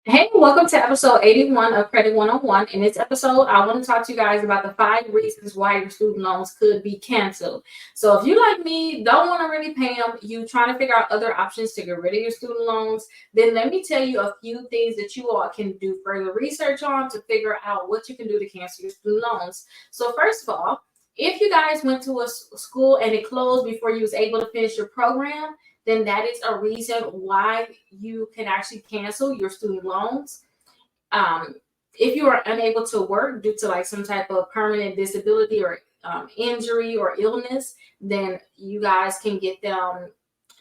Hey, welcome to episode 81 of Credit 101. In this episode, I want to talk to you guys about the 5 reasons why your student loans could be canceled. So, if you, like me, don't want to really pay them, you trying to figure out other options to get rid of your student loans, then let me tell you a few things that you all can do further research on to figure out what you can do to cancel your student loans. So, first of all, if you guys went to a school and it closed before you was able to finish your program, then that is a reason why you can actually cancel your student loans. Um, if you are unable to work due to like some type of permanent disability or injury or illness, then you guys can get them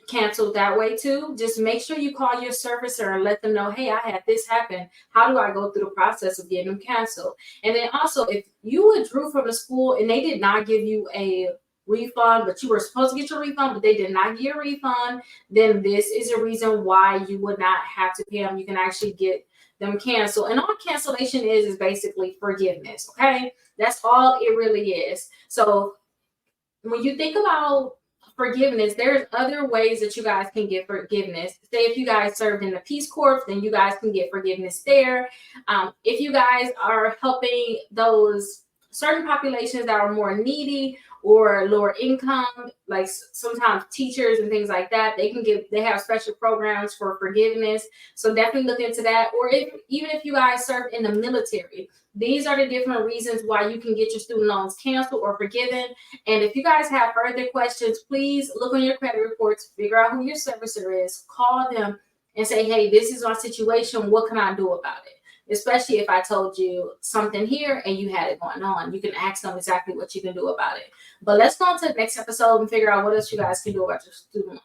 canceled that way too. Just make sure you call your servicer and let them know, hey, I had this happen. How do I go through the process of getting them canceled? And then also, if you withdrew from the school and they did not give you a refund, but you were supposed to get your refund, but they did not get a refund, then this is a reason why you would not have to pay them. You can actually get them canceled. And all cancellation is basically forgiveness. Okay. That's all it really is. So when you think about forgiveness, there's other ways that you guys can get forgiveness. Say if you guys served in the Peace Corps, then you guys can get forgiveness there. If you guys are helping those certain populations that are more needy or lower income, like sometimes teachers and things like that, they have special programs for forgiveness. So definitely look into that. Or even if you guys serve in the military, these are the different reasons why you can get your student loans canceled or forgiven. And if you guys have further questions, please look on your credit reports, figure out who your servicer is, call them and say, hey, this is our situation. What can I do about it? Especially if I told you something here and you had it going on, you can ask them exactly what you can do about it. But let's go on to the next episode and figure out what else you guys can do about your student loans.